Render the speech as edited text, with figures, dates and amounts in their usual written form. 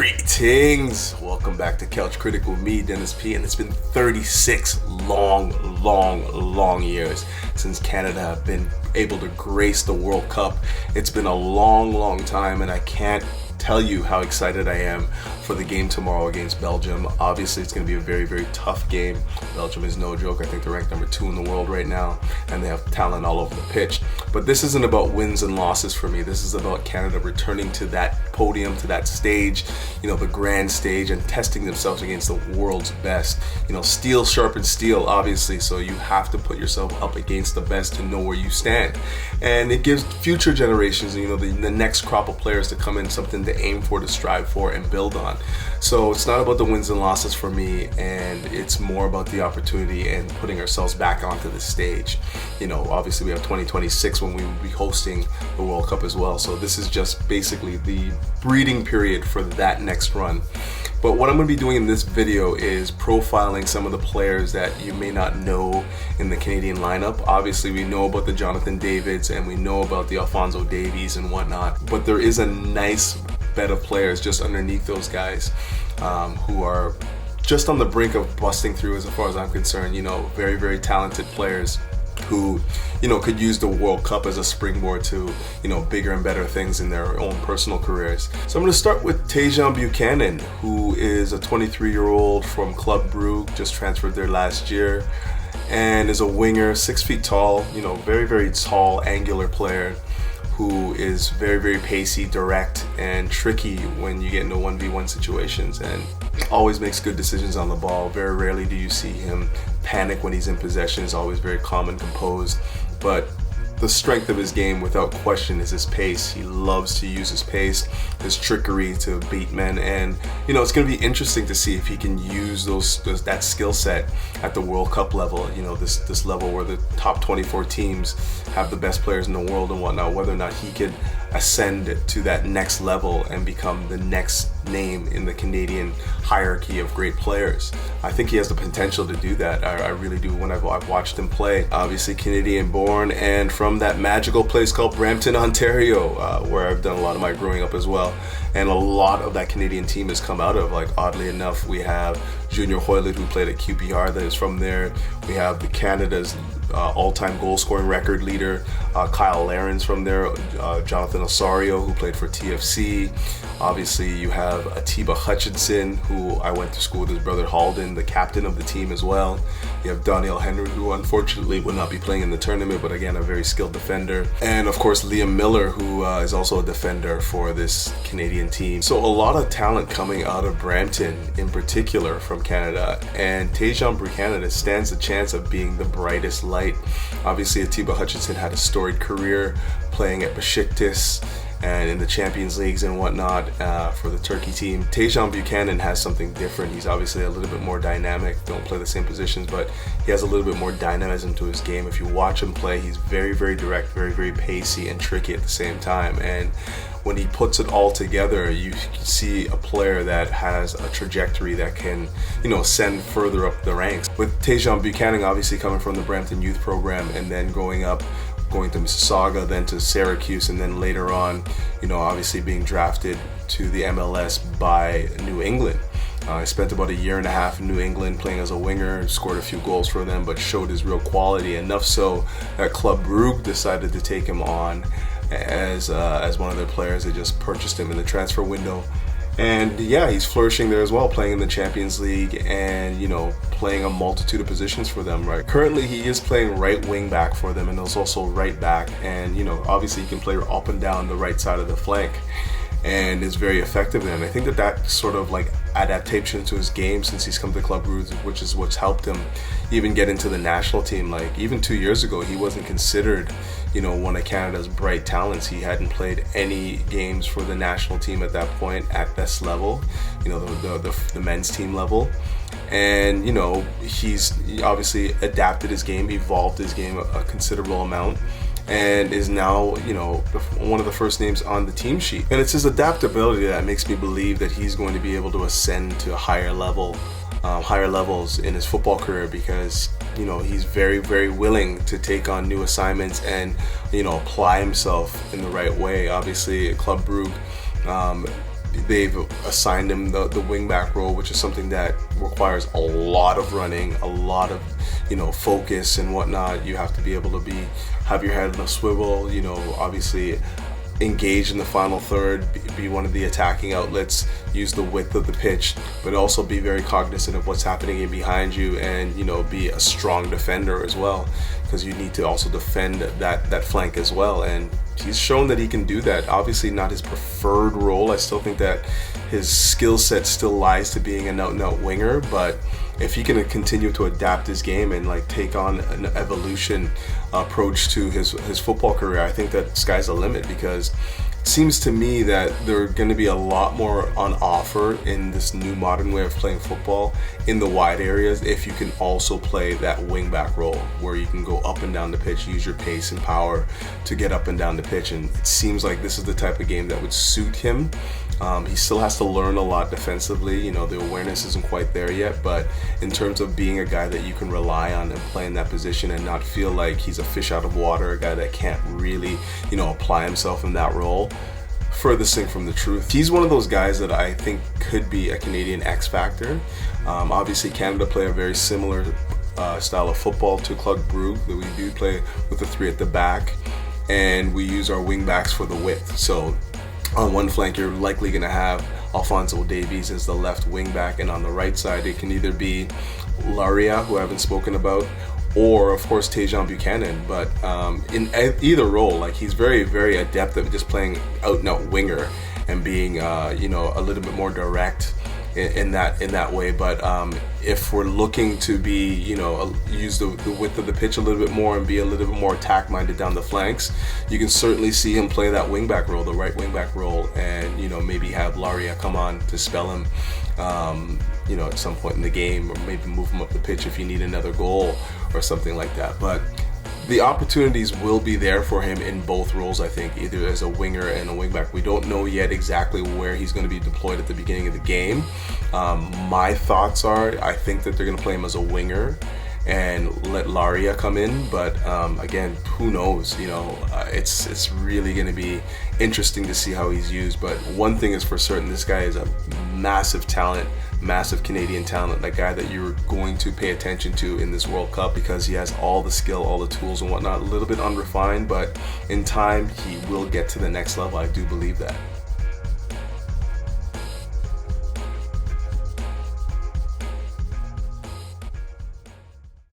Greetings! Welcome back to Couch Critic with me, Dennis P. And it's been 36 long years since Canada have been able to grace the World Cup. It's been a long time, and I can't tell you how excited I am for the game tomorrow against Belgium. Obviously, it's going to be a very tough game. Belgium is no joke. I think they're ranked number 2 in the world right now, and they have talent all over the pitch. But this isn't about wins and losses for me. This is about Canada returning to that podium, to that stage, the grand stage, and testing themselves against the world's best. Steel sharpens steel, obviously, so you have to put yourself up against the best to know where you stand. And it gives future generations, the next crop of players to come in, something to aim for, to strive for, and build on. So it's not about the wins and losses for me, and it's more about the opportunity and putting ourselves back onto the stage. Obviously we have 2026 when we will be hosting the World Cup as well. So this is just basically the breeding period for that next run. But what I'm going to be doing in this video is profiling some of the players that you may not know in the Canadian lineup. Obviously, we know about the Jonathan Davids and we know about the Alphonso Davies and whatnot, but there is a nice bed of players just underneath those guys who are just on the brink of busting through, as far as I'm concerned. Very talented players who could use the World Cup as a springboard to bigger and better things in their own personal careers. So I'm going to start with Tajon Buchanan, who is a 23-year-old from Club Brugge, just transferred there last year, and is a winger, 6 feet tall, very tall, angular player who is very pacey, direct, and tricky when you get into 1v1 situations, and always makes good decisions on the ball. Very rarely do you see him panic when he's in possession. He's always very calm and composed. But the strength of his game, without question, is his pace. He loves to use his pace, his trickery to beat men, and it's going to be interesting to see if he can use that skill set at the World Cup level. This level where the top 24 teams have the best players in the world and whatnot. Whether or not he could ascend to that next level and become the next name in the Canadian hierarchy of great players. I think he has the potential to do that. I really do. When I've watched him play, obviously Canadian born and from that magical place called Brampton, Ontario, where I've done a lot of my growing up as well. And a lot of that Canadian team has come out of. Like, oddly enough, we have Junior Hoylett, who played at QPR, that is from there. We have the Canada's all-time goal-scoring record leader, Kyle Laren's from there. Jonathan Osorio, who played for TFC. Obviously, you have Atiba Hutchinson, who I went to school with his brother Halden, the captain of the team as well. You have Daniel Henry, who unfortunately will not be playing in the tournament, but again, a very skilled defender. And of course, Liam Miller, who is also a defender for this Canadian team. So a lot of talent coming out of Brampton in particular from Canada, and Tajon Buchanan stands a chance of being the brightest light. Obviously, Atiba Hutchinson had a storied career playing at Besiktas and in the Champions Leagues and whatnot for the Turkey team. Tajon Buchanan has something different. He's obviously a little bit more dynamic, don't play the same positions, but he has a little bit more dynamism to his game. If you watch him play, he's very direct, very pacey and tricky at the same time. And when he puts it all together, you see a player that has a trajectory that can, ascend further up the ranks. With Tajon Buchanan obviously coming from the Brampton Youth Program and then going to Mississauga, then to Syracuse, and then later on, obviously being drafted to the MLS by New England. I spent about 1.5 years in New England playing as a winger, scored a few goals for them, but showed his real quality, enough so that Club Brugge decided to take him on as one of their players. They just purchased him in the transfer window. And yeah, he's flourishing there as well, playing in the Champions League and, playing a multitude of positions for them, right? Currently, he is playing right wing back for them, and there's also right back. And, obviously he can play up and down the right side of the flank and is very effective there. And I think that sort of like adaptation to his game since he's come to Club Brugge, which is what's helped him even get into the national team. Like, even 2 years ago, he wasn't considered one of Canada's bright talents. He hadn't played any games for the national team at that point at this level, the men's team level. And he's obviously adapted his game, evolved his game a considerable amount, and is now, one of the first names on the team sheet. And it's his adaptability that makes me believe that he's going to be able to ascend to a higher levels in his football career, because he's very willing to take on new assignments and apply himself in the right way. Obviously, at Club Brugge, they've assigned him the wingback role, which is something that requires a lot of running, a lot of focus and whatnot. You have to be able to have your head on a swivel, obviously engage in the final third, be one of the attacking outlets, use the width of the pitch, but also be very cognizant of what's happening in behind you, and be a strong defender as well, because you need to also defend that flank as well. And he's shown that he can do that. Obviously not his preferred role. I still think that his skill set still lies to being an out-and-out winger, but if he can continue to adapt his game and take on an evolution approach to his football career, I think that sky's the limit, because it seems to me that there are going to be a lot more on offer in this new modern way of playing football in the wide areas if you can also play that wing-back role, where you can go up and down the pitch, use your pace and power to get up and down the pitch. And it seems like this is the type of game that would suit him. He still has to learn a lot defensively. The awareness isn't quite there yet, but in terms of being a guy that you can rely on and play in that position and not feel like he's a fish out of water, a guy that can't really, apply himself in that role, furthest thing from the truth. He's one of those guys that I think could be a Canadian X factor. Obviously, Canada play a very similar style of football to Club Brugge, that we do play with the three at the back, and we use our wing backs for the width. So on one flank, you're likely going to have Alphonso Davies as the left wing back, and on the right side, it can either be Laria, who I haven't spoken about, or of course Tajon Buchanan. But in either role, he's very, very adept at just playing out and out winger and being a little bit more direct in that way. But if we're looking to be use the width of the pitch a little bit more and be a little bit more attack minded down the flanks, you can certainly see him play that wingback role, the right wingback role, and maybe have Laria come on to spell him at some point in the game, or maybe move him up the pitch if you need another goal or something like that. But the opportunities will be there for him in both roles, I think, either as a winger and a wingback. We don't know yet exactly where he's going to be deployed at the beginning of the game. My thoughts are, I think that they're going to play him as a winger and let Laria come in, but again, who knows? It's really going to be interesting to see how he's used. But one thing is for certain, this guy is a massive talent, massive Canadian talent, a guy that you're going to pay attention to in this World Cup, because he has all the skill, all the tools and whatnot. A little bit unrefined, but in time he will get to the next level. I do believe that.